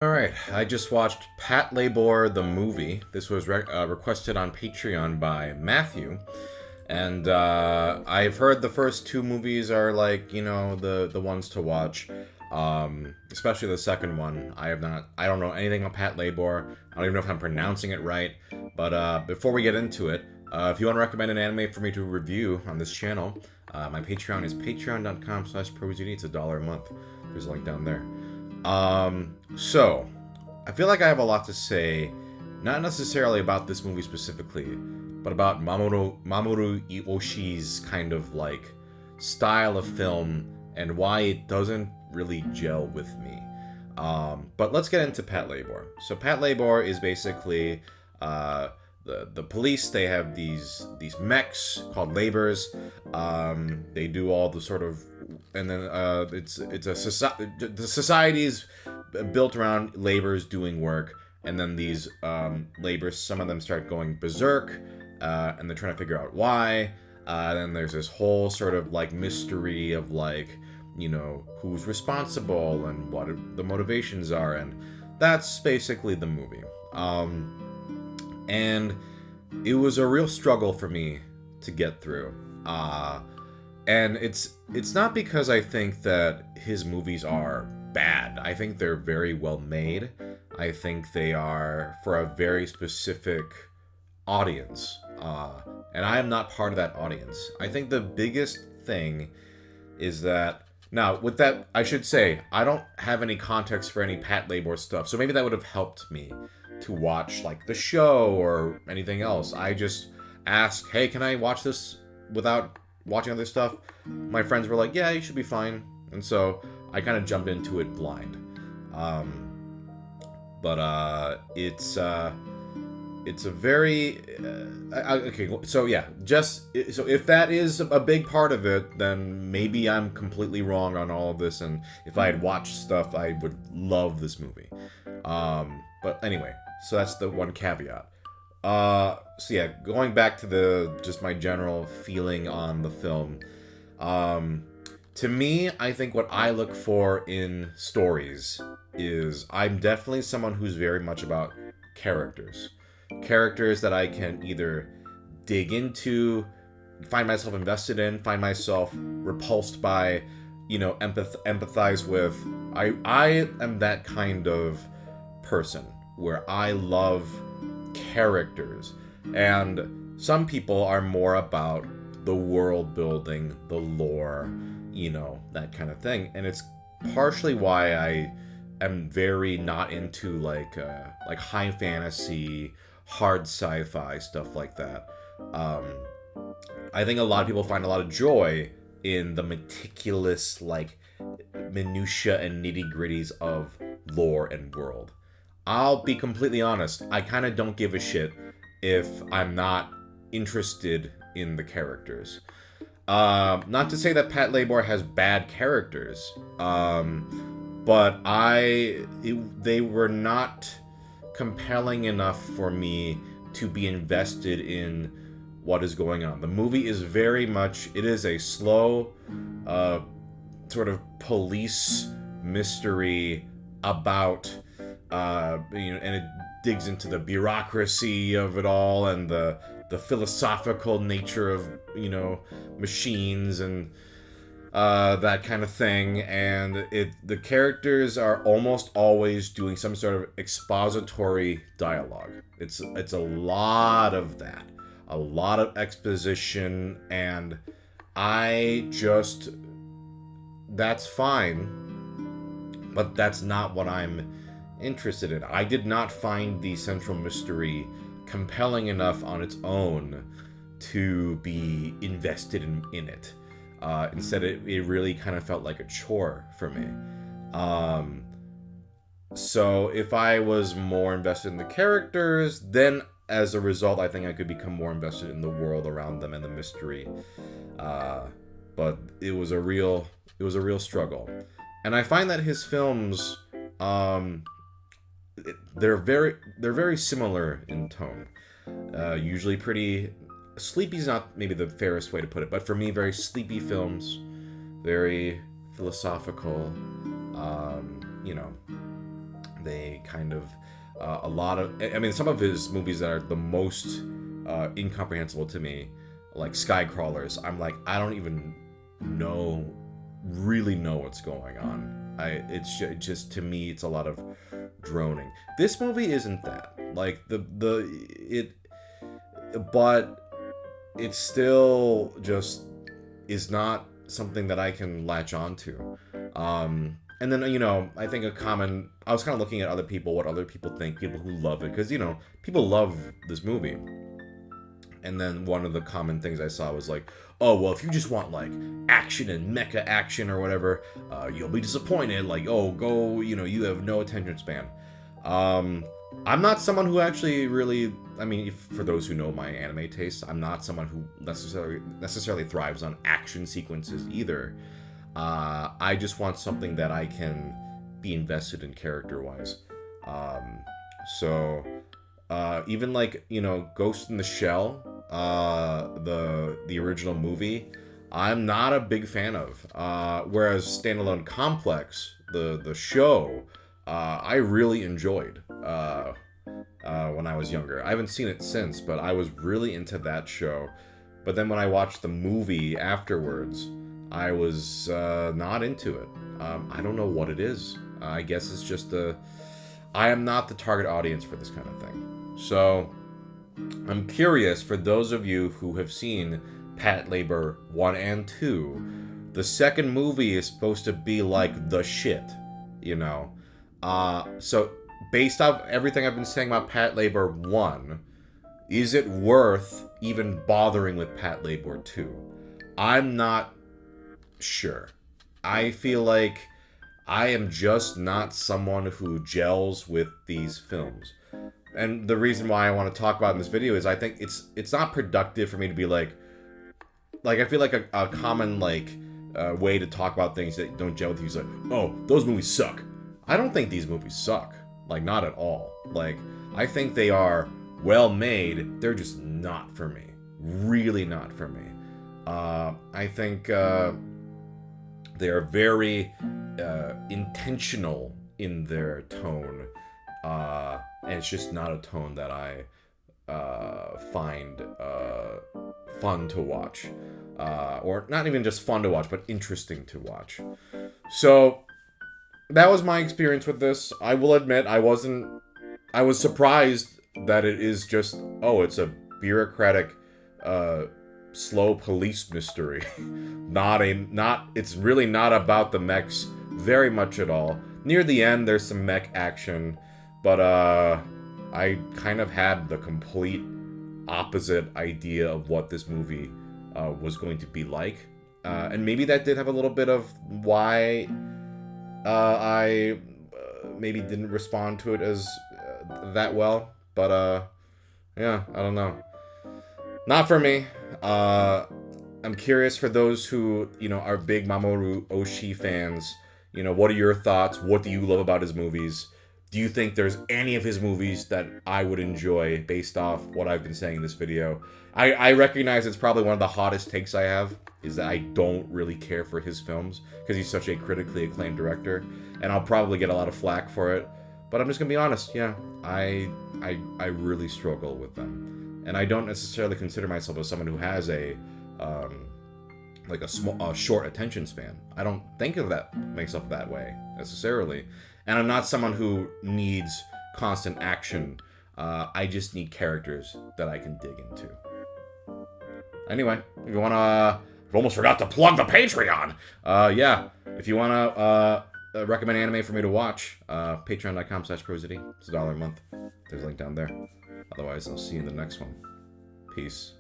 Alright, I just watched Patlabor the movie. This was requested on Patreon by Matthew. And I've heard the first two movies are like, the ones to watch. Especially the second one. I don't know anything about Patlabor. I don't even know if I'm pronouncing it right. But before we get into it, if you want to recommend an anime for me to review on this channel, my Patreon is patreon.com/prosud. It's $1 a month. There's a link down there. So, I feel like I have a lot to say, not necessarily about this movie specifically, but about Mamoru Oshii's kind of like style of film and why it doesn't really gel with me. But let's get into Patlabor. So Patlabor is basically the police. They have these mechs called labors. They do all the sort of, and then it's a society. The society is built around laborers doing work, and then these laborers, some of them start going berserk, and they're trying to figure out why. Then there's this whole sort of like mystery of like, who's responsible and what the motivations are, and that's basically the movie. And it was a real struggle for me to get through. And it's not because I think that his movies are bad. I think they're very well made. I think they are for a very specific audience. And I am not part of that audience. I think the biggest thing is that, now with that, I should say, I don't have any context for any Patlabor stuff, so maybe that would have helped me to watch like the show or anything else. I just asked, hey, can I watch this without watching other stuff? My friends were like, yeah, you should be fine. And so I kind of jumped into it blind. It's a very okay. So yeah, so if that is a big part of it, then maybe I'm completely wrong on all of this. And if I had watched stuff, I would love this movie. But anyway, so that's the one caveat. So yeah, going back to just my general feeling on the film. To me, I think what I look for in stories is I'm definitely someone who's very much about characters. Characters that I can either dig into, find myself invested in, find myself repulsed by, empathize with. I am that kind of person where I love characters. And some people are more about the world building, the lore, that kind of thing. And it's partially why I am very not into like high fantasy, hard sci-fi stuff like that. I think a lot of people find a lot of joy in the meticulous like minutia and nitty-gritties of lore and world. I'll be completely honest, I kind of don't give a shit if I'm not interested in the characters. Not to say that Patlabor has bad characters, but they were not compelling enough for me to be invested in what is going on. The movie is it is a slow, sort of police mystery about, and it digs into the bureaucracy of it all and the philosophical nature of, machines and that kind of thing. And the characters are almost always doing some sort of expository dialogue. It's a lot of that, a lot of exposition, and that's fine, but that's not what I'm interested in. I did not find the central mystery compelling enough on its own to be invested in it. Instead, it really kind of felt like a chore for me. So if I was more invested in the characters, then as a result, I think I could become more invested in the world around them and the mystery. But it was a real struggle. And I find that his films, they're very similar in tone. Usually pretty sleepy is not maybe the fairest way to put it, but for me, very sleepy films, very philosophical, They kind of a lot of, I mean, some of his movies that are the most incomprehensible to me, like Skycrawlers, I'm like, I don't even really know what's going on. It's just, to me, it's a lot of droning. This movie isn't that. Like, but it still just is not something that I can latch onto. And then, I think I was kind of looking at other people, what other people think, people who love it, because, people love this movie. And then one of the common things I saw was like, oh, well, if you just want, like, action and mecha action or whatever, you'll be disappointed. Like, oh, go, you have no attention span. I'm not someone who actually really, I mean, for those who know my anime tastes, I'm not someone who necessarily thrives on action sequences either. I just want something that I can be invested in character-wise. So even like, Ghost in the Shell, the original movie, I'm not a big fan of. Whereas Standalone Complex, the show, I really enjoyed when I was younger. I haven't seen it since, but I was really into that show. But then when I watched the movie afterwards, I was not into it. I don't know what it is. I guess it's just I am not the target audience for this kind of thing. So I'm curious, for those of you who have seen Patlabor 1 and 2, the second movie is supposed to be like the shit, So based off everything I've been saying about Patlabor 1, is it worth even bothering with Patlabor 2? I'm not sure. I feel like I am just not someone who gels with these films. And the reason why I want to talk about it in this video is I think it's not productive for me to be like I feel like a common way to talk about things that don't gel with you is like, oh, those movies suck. I don't think these movies suck. Like, not at all. Like, I think they are well made. They're just not for me. Really not for me. I think they are very intentional in their tone. And it's just not a tone that I find fun to watch. Or not even just fun to watch, but interesting to watch. So that was my experience with this. I will admit I was surprised that it is just, it's a bureaucratic, slow police mystery. It's really not about the mechs very much at all. Near the end, there's some mech action, but I kind of had the complete opposite idea of what this movie was going to be like. And maybe that did have a little bit of why I maybe didn't respond to it as that well. But yeah, I don't know. Not for me. I'm curious for those who, are big Mamoru Oshii fans. What are your thoughts? What do you love about his movies? Do you think there's any of his movies that I would enjoy based off what I've been saying in this video? I recognize it's probably one of the hottest takes I have, is that I don't really care for his films because he's such a critically acclaimed director, and I'll probably get a lot of flack for it. But I'm just gonna be honest, yeah, I really struggle with them, and I don't necessarily consider myself as someone who has a short attention span. I don't think of myself that way necessarily, and I'm not someone who needs constant action. I just need characters that I can dig into. Anyway, if you wanna, I almost forgot to plug the Patreon. Yeah, if you wanna recommend anime for me to watch, patreon.com/prosity. It's $1 a month. There's a link down there. Otherwise, I'll see you in the next one. Peace.